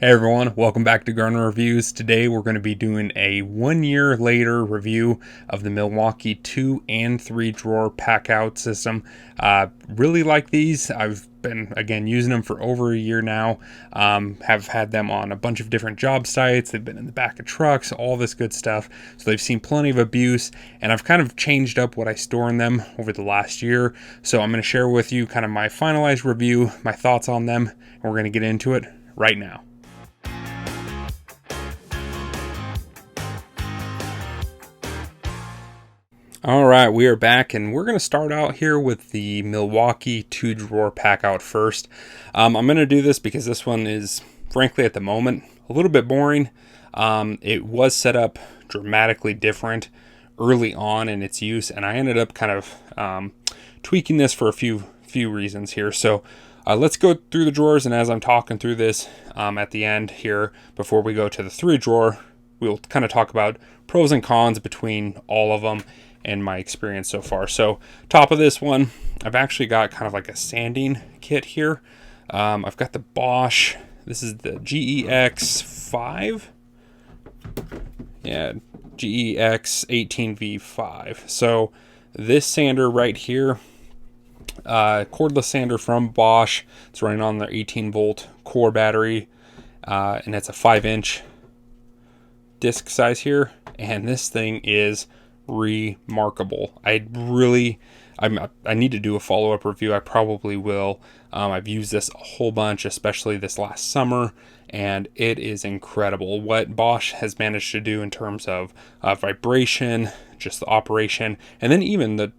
Hey everyone, welcome back to Garner Reviews. Today we're going to be doing a 1 year later review of the Milwaukee 2 and 3 drawer Packout system. Really like these. I've been using them for over a year now. Have had them on a bunch of different job sites. They've been in the back of trucks, all this good stuff. So they've seen plenty of abuse, and I've kind of changed up what I store in them over the last year. So I'm going to share with you kind of my finalized review, my thoughts on them, and we're going to get into it right now. All right, we are back, and we're going to start out here with the Milwaukee 2-drawer Packout first. I'm going to do this because this one is, frankly, at the moment, a little bit boring. It was set up dramatically different early on in its use, and I ended up kind of tweaking this for a few reasons here. So let's go through the drawers, and as I'm talking through this at the end here, before we go to the 3-drawer, we'll kind of talk about pros and cons between all of them and my experience so far. So top of this one, I've actually got kind of like a sanding kit here. I've got the Bosch. This is the GEX5. Yeah, GEX 18V5. So this sander right here, cordless sander from Bosch. It's running on their 18-volt core battery, and it's a 5-inch disc size here. And this thing is remarkable. I need to do a follow-up review. I probably will. I've used this a whole bunch, especially this last summer, and it is incredible what Bosch has managed to do in terms of vibration, just the operation, and then even the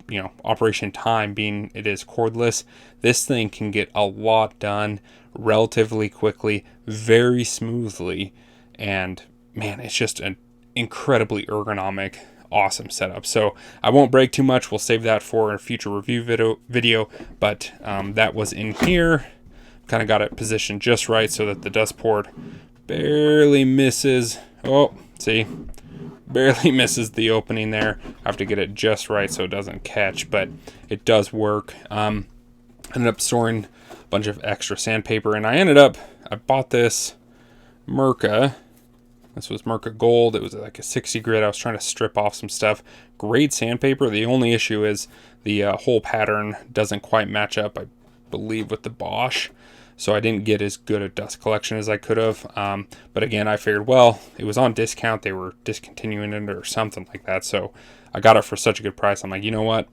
operation time, being it is cordless. This thing can get a lot done relatively quickly, very smoothly, and man, it's just an incredibly ergonomic, awesome setup. So I won't break too much. We'll save that for a future review video, but that was in here. Kind of got it positioned just right so that the dust port barely misses. Oh, see, barely misses the opening there. I have to get it just right so it doesn't catch, but it does work. Ended up storing a bunch of extra sandpaper, and I bought this Mirka. This was Mirka Gold. It was like a 60 grit. I was trying to strip off some stuff. Great sandpaper. The only issue is the hole pattern doesn't quite match up, I believe, with the Bosch. So I didn't get as good a dust collection as I could have. But again, I figured, well, it was on discount. They were discontinuing it or something like that. So I got it for such a good price. I'm like, you know what?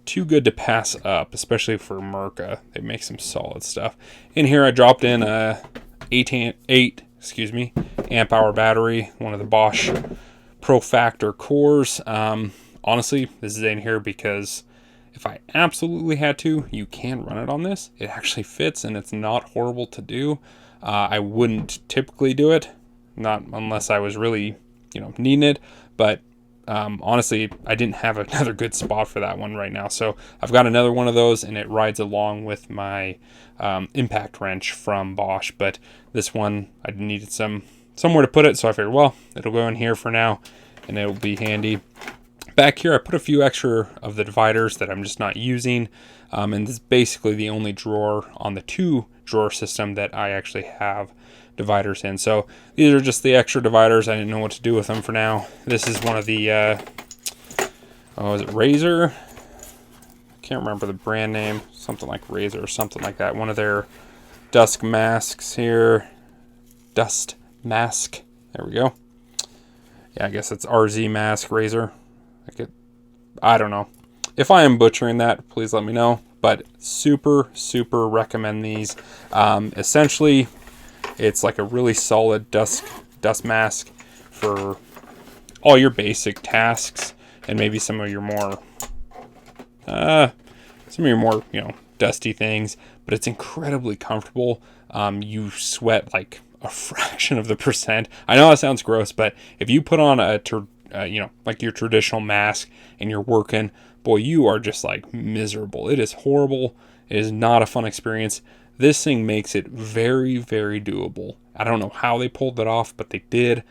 Too good to pass up, especially for Mirka. They make some solid stuff. In here, I dropped in a 8 amp hour battery, one of the Bosch Pro Factor cores. Honestly, this is in here because if I absolutely had to, you can run it on this. It actually fits, and it's not horrible to do. I wouldn't typically do it, not unless I was really, needing it. But honestly, I didn't have another good spot for that one right now. So I've got another one of those, and it rides along with my impact wrench from Bosch. But this one, I needed somewhere to put it, so I figured, well, it'll go in here for now, and it'll be handy. Back here, I put a few extra of the dividers that I'm just not using, and this is basically the only drawer on the 2-drawer system that I actually have dividers in. So these are just the extra dividers. I didn't know what to do with them for now. This is one of the is it Razor? Can't remember the brand name. Something like Razor or something like that. One of their dust masks here. Dust mask. There we go. Yeah, I guess it's RZ mask Razor. I don't know. If I am butchering that, please let me know. But super recommend these. Essentially, it's like a really solid dust mask for all your basic tasks, and maybe some of your more dusty things. But it's incredibly comfortable. You sweat like a fraction of the percent. I know that sounds gross, but if you put on like your traditional mask and you're working, boy, you are just like miserable. It is horrible. It is not a fun experience. This thing makes it very doable. I don't know how they pulled that off, but they did.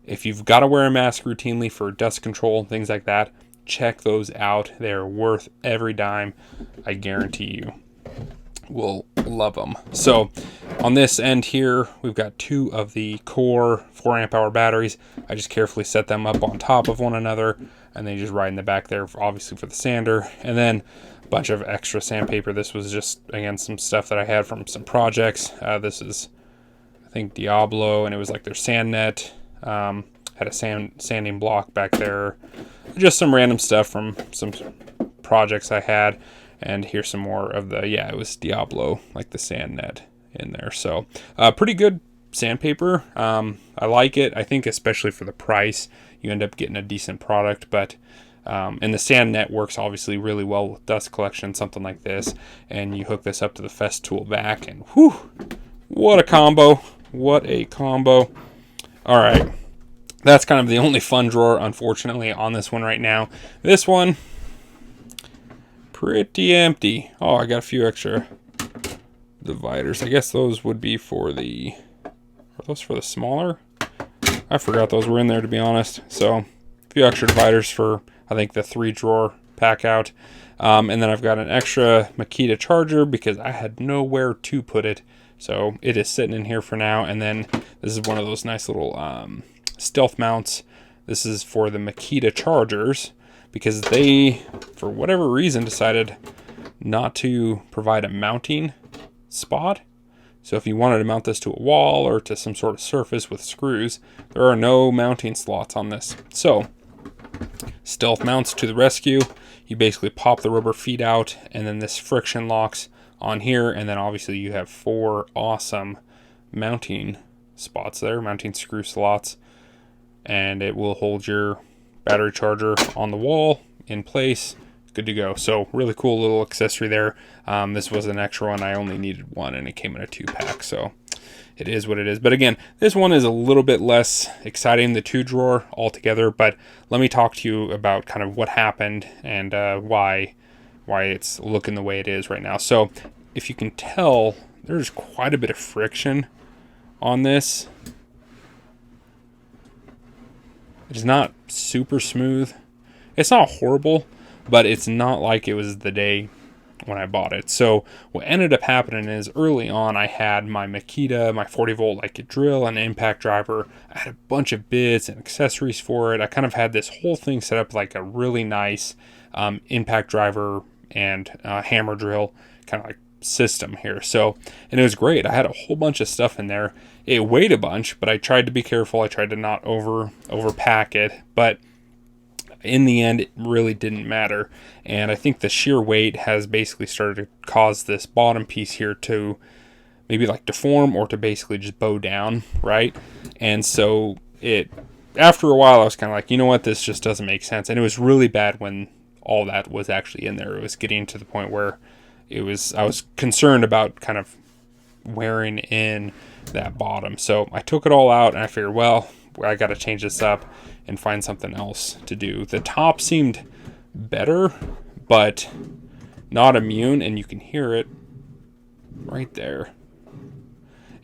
If you've got to wear a mask routinely for dust control and things like that, check those out. They're worth every dime, I guarantee you. will love them. So on this end here, we've got 2 of the core 4 amp hour batteries. I just carefully set them up on top of one another, and they just ride in the back there, obviously for the sander. And then a bunch of extra sandpaper. This was just, again, some stuff that I had from some projects. This is, I think, Diablo, and it was like their sand net. Had a sanding block back there. Just some random stuff from some projects I had. And here's some more of the, yeah, it was Diablo, like the sand net in there. So pretty good sandpaper. I like it. I think especially for the price, you end up getting a decent product. But and the sand net works obviously really well with dust collection, something like this. And you hook this up to the Festool back, and whew, what a combo. What a combo. All right. That's kind of the only fun drawer, unfortunately, on this one right now. This one, pretty empty. Oh, I got a few extra dividers. I guess those would be for the... Are those for the smaller? I forgot those were in there, to be honest. So, a few extra dividers for, I think, the 3-drawer pack out. And then I've got an extra Makita charger because I had nowhere to put it. So, it is sitting in here for now. And then this is one of those nice little stealth mounts. This is for the Makita chargers, because they, for whatever reason, decided not to provide a mounting spot. So if you wanted to mount this to a wall or to some sort of surface with screws, there are no mounting slots on this. So stealth mounts to the rescue. You basically pop the rubber feet out, and then this friction locks on here, and then obviously you have 4 awesome mounting spots there, mounting screw slots, and it will hold your battery charger on the wall in place, good to go. So really cool little accessory there. This was an extra one. I only needed one, and it came in a 2-pack, so it is what it is. But again, this one is a little bit less exciting, the 2-drawer altogether. But let me talk to you about kind of what happened and why it's looking the way it is right now. So if you can tell, there's quite a bit of friction on this. It's not super smooth. It's not horrible, but it's not like it was the day when I bought it. So what ended up happening is early on I had my Makita, my 40-volt like drill and impact driver. I had a bunch of bits and accessories for it. I kind of had this whole thing set up like a really nice impact driver and hammer drill kind of like system here. So, and it was great. I had a whole bunch of stuff in there. It weighed a bunch, but I tried to be careful. I tried to not overpack it, but in the end, it really didn't matter. And I think the sheer weight has basically started to cause this bottom piece here to maybe like deform or to basically just bow down, right? And so after a while, I was kind of like, you know what, this just doesn't make sense. And it was really bad when all that was actually in there. It was getting to the point where I was concerned about kind of wearing in that bottom. So I took it all out, and I figured, well, I got to change this up and find something else to do. The top seemed better, but not immune, and you can hear it right there.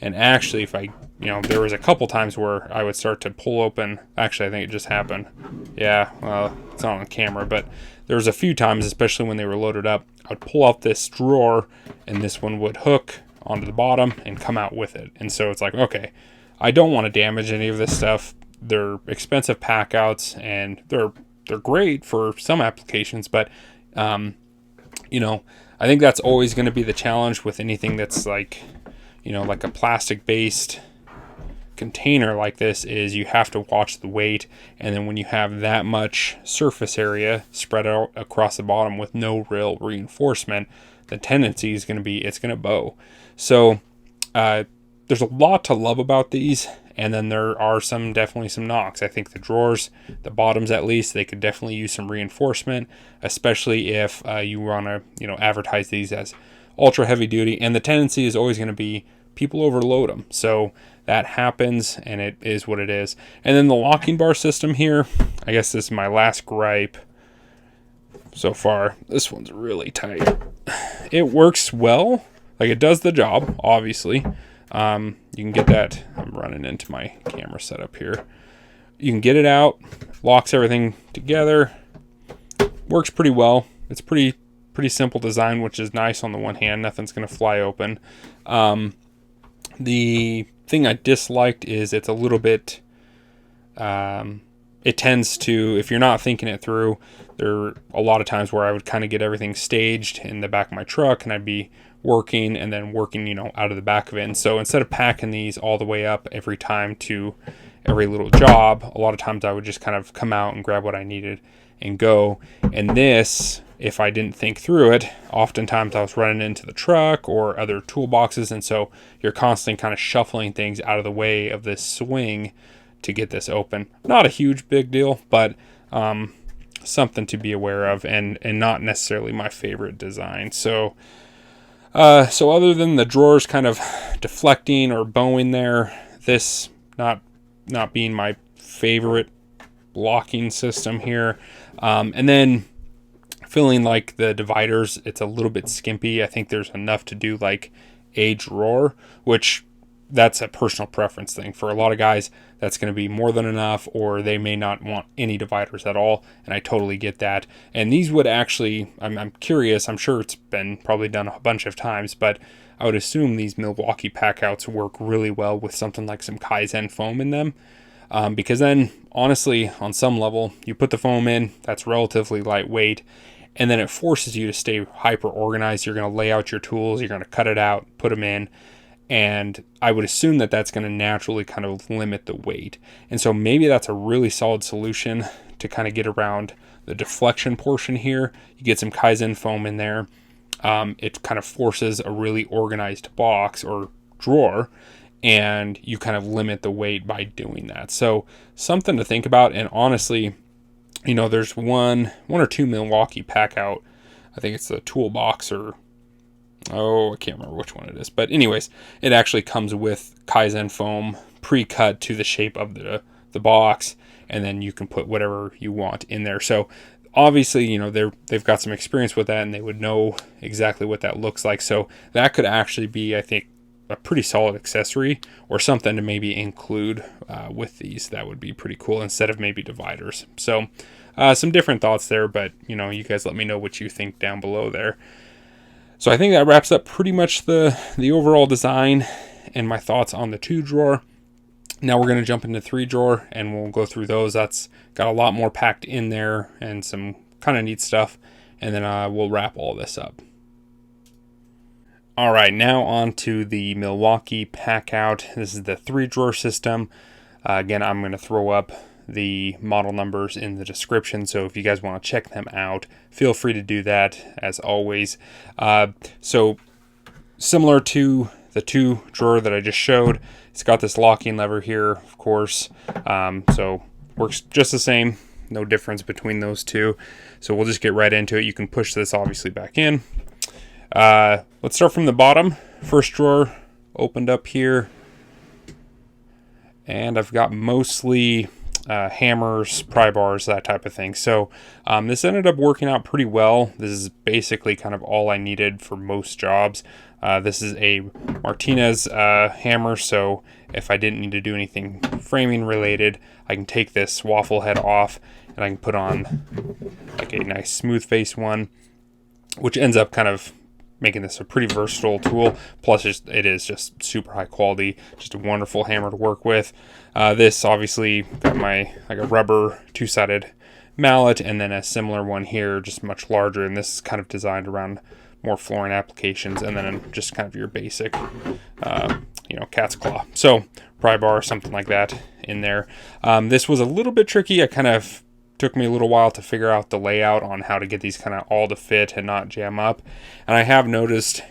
And actually, if I, there was a couple times where I would start to pull open. Actually, I think it just happened. Yeah, well, it's not on camera, but there was a few times, especially when they were loaded up, I'd pull out this drawer, and this one would hook onto the bottom and come out with it. And so it's like, okay, I don't want to damage any of this stuff. They're expensive packouts, and they're great for some applications, but I think that's always going to be the challenge with anything that's like, like a plastic-based container like this, is you have to watch the weight. And then when you have that much surface area spread out across the bottom with no real reinforcement, the tendency is going to be it's going to bow. So there's a lot to love about these, and then there are definitely some knocks. I think the drawers, the bottoms at least, they could definitely use some reinforcement, especially if you want to advertise these as ultra heavy duty. And the tendency is always going to be people overload them. So that happens, and it is what it is. And then the locking bar system here, I guess this is my last gripe so far. This one's really tight. It works well. Like, it does the job, obviously. You can get that. I'm running into my camera setup here. You can get it out, locks everything together, works pretty well. It's pretty pretty simple design, which is nice on the one hand. Nothing's going to fly open. The thing I disliked is it's a little bit, it tends to, if you're not thinking it through, there are a lot of times where I would kind of get everything staged in the back of my truck, and I'd be working and then working, out of the back of it. And so instead of packing these all the way up every time to every little job, a lot of times I would just kind of come out and grab what I needed and go. And this, if I didn't think through it, oftentimes I was running into the truck or other toolboxes, and so you're constantly kind of shuffling things out of the way of this swing to get this open. Not a huge big deal, but something to be aware of, and not necessarily my favorite design. So other than the drawers kind of deflecting or bowing there, this not being my favorite locking system here. And then feeling like the dividers, it's a little bit skimpy. I think there's enough to do like a drawer, which that's a personal preference thing. For a lot of guys, that's going to be more than enough, or they may not want any dividers at all, and I totally get that. And these would actually, I'm curious, I'm sure it's been probably done a bunch of times, but I would assume these Milwaukee Packouts work really well with something like some Kaizen foam in them, because then, honestly, on some level, you put the foam in, that's relatively lightweight, and then it forces you to stay hyper organized. You're going to lay out your tools, you're going to cut it out, put them in, and I would assume that that's going to naturally kind of limit the weight. And so maybe that's a really solid solution to kind of get around the deflection portion here. You get some Kaizen foam in there. It kind of forces a really organized box or drawer, and you kind of limit the weight by doing that. So something to think about. And honestly, there's one or two Milwaukee Packout. I think it's the toolbox, or I can't remember which one it is. But anyways, it actually comes with Kaizen foam pre-cut to the shape of the box, and then you can put whatever you want in there. So obviously, they've got some experience with that, and they would know exactly what that looks like. So that could actually be, I think, a pretty solid accessory, or something to maybe include with these. That would be pretty cool, instead of maybe dividers. So some different thoughts there, but you guys let me know what you think down below there. So I think that wraps up pretty much the overall design and my thoughts on the 2-drawer. Now we're going to jump into 3-drawer, and we'll go through those. That's got a lot more packed in there and some kind of neat stuff, and then we'll wrap all this up. All right, now on to the Milwaukee Packout. This is the 3-drawer system. Again, I'm going to throw up the model numbers in the description, so if you guys want to check them out, feel free to do that, as always. So similar to the 2-drawer that I just showed, it's got this locking lever here, of course, so works just the same, no difference between those two. So we'll just get right into it. You can push this obviously back in. Let's start from the bottom. First drawer opened up here, and I've got mostly hammers, pry bars, that type of thing. So this ended up working out pretty well. This is basically kind of all I needed for most jobs. This is a Martinez hammer, so if I didn't need to do anything framing related, I can take this waffle head off, and I can put on like a nice smooth face one, which ends up kind of making this a pretty versatile tool. Plus it is just super high quality, just a wonderful hammer to work with. This obviously got my like a rubber 2-sided mallet, and then a similar one here, just much larger, and this is kind of designed around more flooring applications, and then just kind of your basic cat's claw. So pry bar, something like that in there. This was a little bit tricky. I kind of took me a little while to figure out the layout on how to get these kind of all to fit and not jam up. And I have noticed,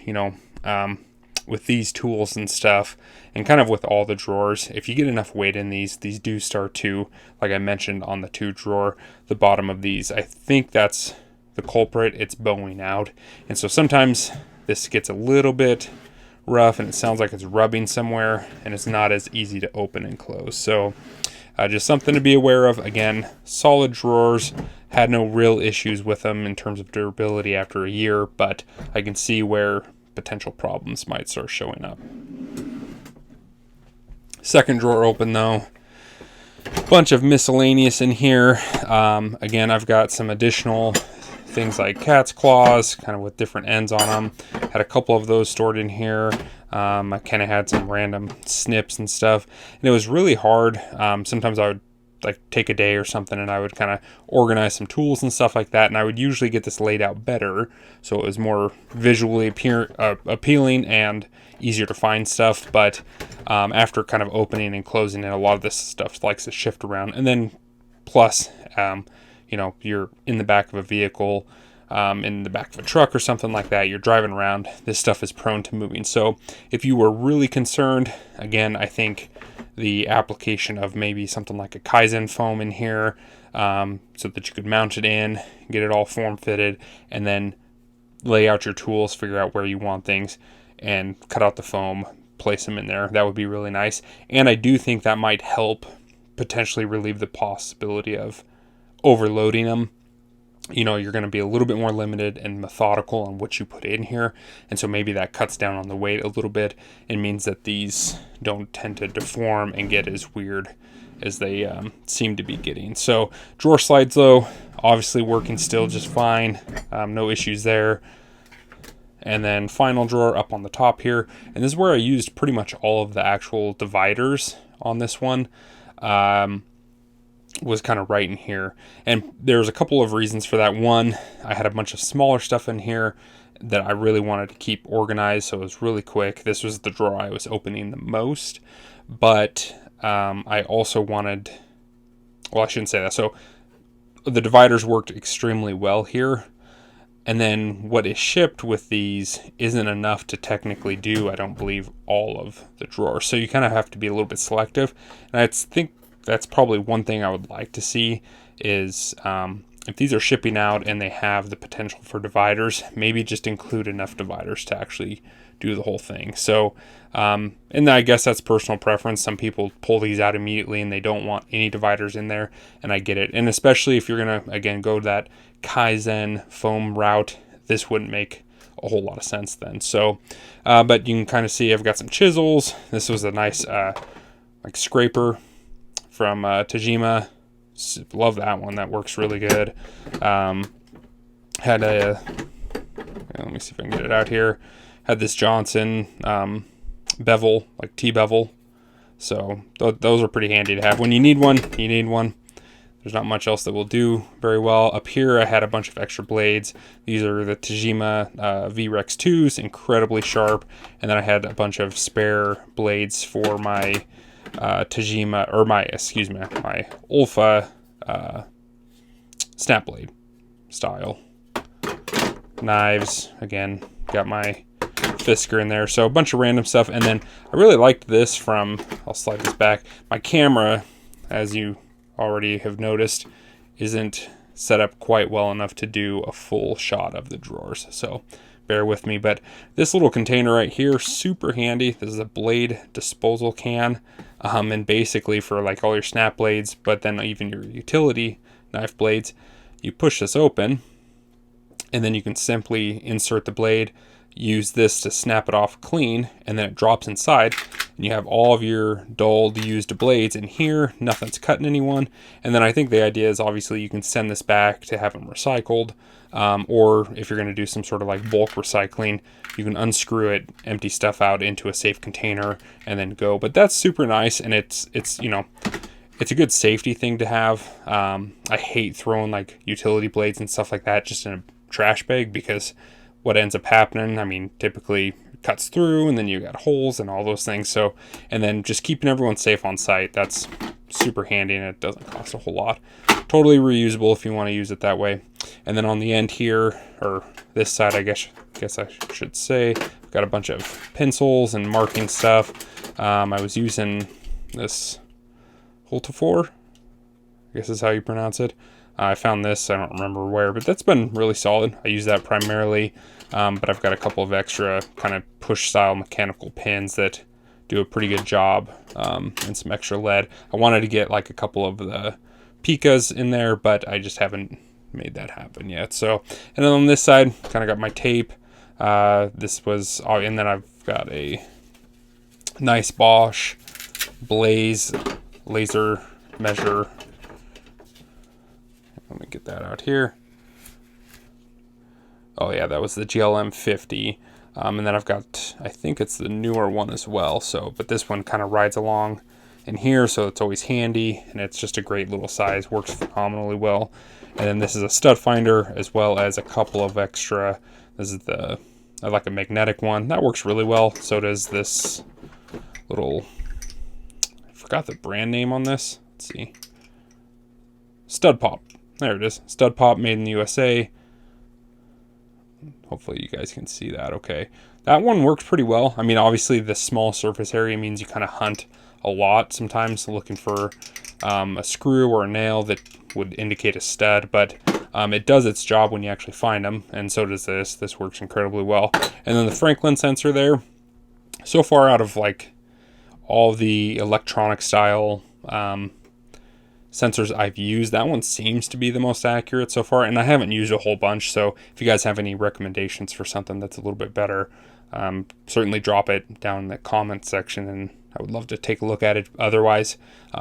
with these tools and stuff, and kind of with all the drawers, if you get enough weight in these do start to, like I mentioned on the 2-drawer, the bottom of these, I think that's the culprit. It's bowing out. And so sometimes this gets a little bit rough, and it sounds like it's rubbing somewhere, and it's not as easy to open and close. So just something to be aware of. Again, solid drawers, had no real issues with them in terms of durability after a year, but I can see where potential problems might start showing up. Second drawer open though, bunch of miscellaneous in here. Again, I've got some additional things like cat's claws, kind of with different ends on them. Had a couple of those stored in here. I kind of had some random snips and stuff, and it was really hard. Sometimes I would like take a day or something, and I would kind of organize some tools and stuff like that, and I would usually get this laid out better, so it was more visually appealing and easier to find stuff. But after kind of opening and closing it, a lot of this stuff likes to shift around. And then plus, you know, you're in the back of a vehicle, in the back of a truck or something like that, you're driving around, this stuff is prone to moving. So if you were really concerned, again, I think the application of maybe something like a Kaizen foam in here, so that you could mount it in, get it all form fitted, and then lay out your tools, figure out where you want things, and cut out the foam, place them in there. That would be really nice. And I do think that might help potentially relieve the possibility of overloading them. You know, you're going to be a little bit more limited and methodical on what you put in here, and so maybe that cuts down on the weight a little bit and means that these don't tend to deform and get as weird as they seem to be getting. So drawer slides, though, obviously working still just fine, no issues there. And then final drawer up on the top here, and this is where I used pretty much all of the actual dividers on this one. Was kind of right in here, and there's a couple of reasons for that. One, I had a bunch of smaller stuff in here that I really wanted to keep organized, so it was really quick. This was the drawer I was opening the most, but I also wanted, well, I shouldn't say that. So the dividers worked extremely well here, and then what is shipped with these isn't enough to technically do, I don't believe, all of the drawers. So you kind of have to be a little bit selective, and I think that's probably one thing I would like to see is if these are shipping out and they have the potential for dividers, maybe just include enough dividers to actually do the whole thing. So, and I guess that's personal preference. Some people pull these out immediately and they don't want any dividers in there, and I get it. And especially if you're going to, again, go that Kaizen foam route, this wouldn't make a whole lot of sense then. So, but you can kind of see I've got some chisels. This was a nice like scraper from Tajima. Love that one. That works really good. Had a, let me see if I can get it out here. Had this Johnson bevel, like T-bevel. So those are pretty handy to have. When you need one, you need one. There's not much else that will do very well. Up here, I had a bunch of extra blades. These are the Tajima VREX 2s, incredibly sharp. And then I had a bunch of spare blades for my Tajima, or my Olfa snap blade style. Knives, again, got my Fisker in there. So a bunch of random stuff. And then I really liked this from, I'll slide this back. My camera, as you already have noticed, isn't set up quite well enough to do a full shot of the drawers. So bear with me. But this little container right here, super handy. This is a blade disposal can. And basically for like all your snap blades, but then even your utility knife blades, you push this open and then you can simply insert the blade, use this to snap it off clean, and then it drops inside and you have all of your dulled used blades in here. Nothing's cutting anyone. And then I think the idea is obviously you can send this back to have them recycled, or if you're going to do some sort of like bulk recycling, you can unscrew it, empty stuff out into a safe container, and then go. But that's super nice, and it's you know, it's a good safety thing to have. I hate throwing like utility blades and stuff like that just in a trash bag, because what ends up happening, I mean, typically it cuts through and then you got holes and all those things. So, and then just keeping everyone safe on site, that's super handy, and it doesn't cost a whole lot. Totally reusable if you want to use it that way. And then on the end here, or this side, I guess I should say, I've got a bunch of pencils and marking stuff. I was using this Hultifor, I guess is how you pronounce it. I found this, I don't remember where, but that's been really solid. I use that primarily, but I've got a couple of extra kind of push style mechanical pins that do a pretty good job, and some extra lead. I wanted to get like a couple of the Pikas in there, but I just haven't made that happen yet. So, and then on this side, kind of got my tape. This was, and then I've got a nice Bosch Blaze laser measure. Let me get that out here. Oh yeah, that was the GLM 50. And then I've got, I think it's the newer one as well. So, but this one kind of rides along in here, so it's always handy, and it's just a great little size, works phenomenally well. And then this is a stud finder, as well as a couple of extra. This is I like a magnetic one that works really well. So does this little, I forgot the brand name on this. Let's see, Stud Pop. There it is, Stud Pop, made in the USA. Hopefully you guys can see that okay. That one works pretty well. I mean, obviously the small surface area means you kind of hunt a lot sometimes looking for a screw or a nail that would indicate a stud, but it does its job when you actually find them, and so does this. This works incredibly well. And then the Franklin sensor there, so far out of like all the electronic style sensors I've used, that one seems to be the most accurate so far, and I haven't used a whole bunch, so if you guys have any recommendations for something that's a little bit better, certainly drop it down in the comment section, and I would love to take a look at it. Otherwise,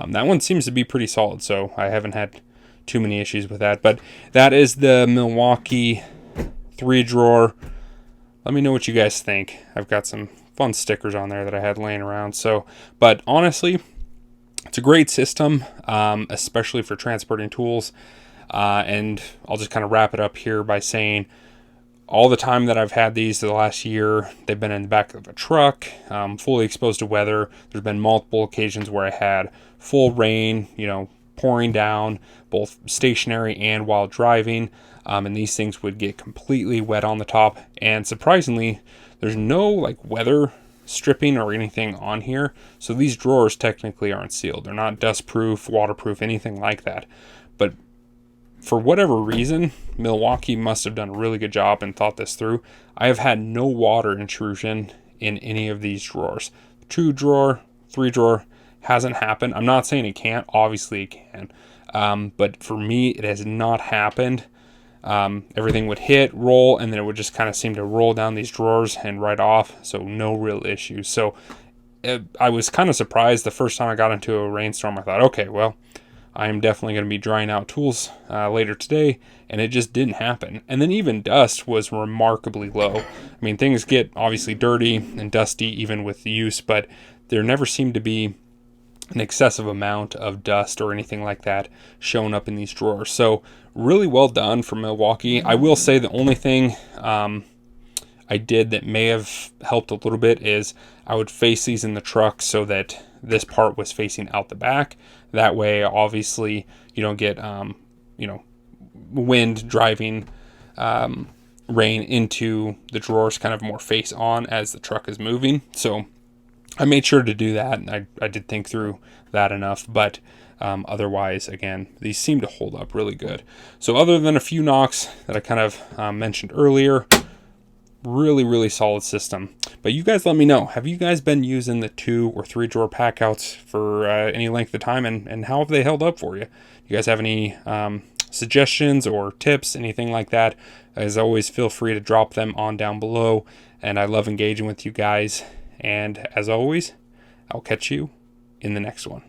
that one seems to be pretty solid, so I haven't had too many issues with that. But that is the Milwaukee 3-drawer. Let me know what you guys think. I've got some fun stickers on there that I had laying around. So, but honestly, it's a great system, especially for transporting tools. And I'll just kind of wrap it up here by saying, all the time that I've had these the last year, they've been in the back of a truck, fully exposed to weather. There's been multiple occasions where I had full rain, pouring down, both stationary and while driving. And these things would get completely wet on the top. And surprisingly, there's no like weather stripping or anything on here. So these drawers technically aren't sealed. They're not dust proof, waterproof, anything like that. But for whatever reason, Milwaukee must have done a really good job and thought this through. I have had no water intrusion in any of these drawers. 2-drawer, 3-drawer hasn't happened. I'm not saying it can't. Obviously it can. But for me, it has not happened. Everything would hit, roll, and then it would just kind of seem to roll down these drawers and right off. So no real issues. So I was kind of surprised the first time I got into a rainstorm. I thought, okay, well, I am definitely going to be drying out tools later today, and it just didn't happen. And then even dust was remarkably low. I mean, things get obviously dirty and dusty even with the use, but there never seemed to be an excessive amount of dust or anything like that showing up in these drawers. So really well done for Milwaukee. I will say the only thing I did that may have helped a little bit is I would face these in the truck so that this part was facing out the back. That way, obviously, you don't get, wind driving rain into the drawers kind of more face on as the truck is moving. So I made sure to do that, and I did think through that enough. But otherwise, again, these seem to hold up really good. So other than a few knocks that I kind of mentioned earlier, really, really solid system. But you guys let me know, have you guys been using the 2 or 3 drawer packouts for any length of time, and how have they held up for you? You guys have any suggestions or tips, anything like that? As always, feel free to drop them on down below, and I love engaging with you guys. And as always, I'll catch you in the next one.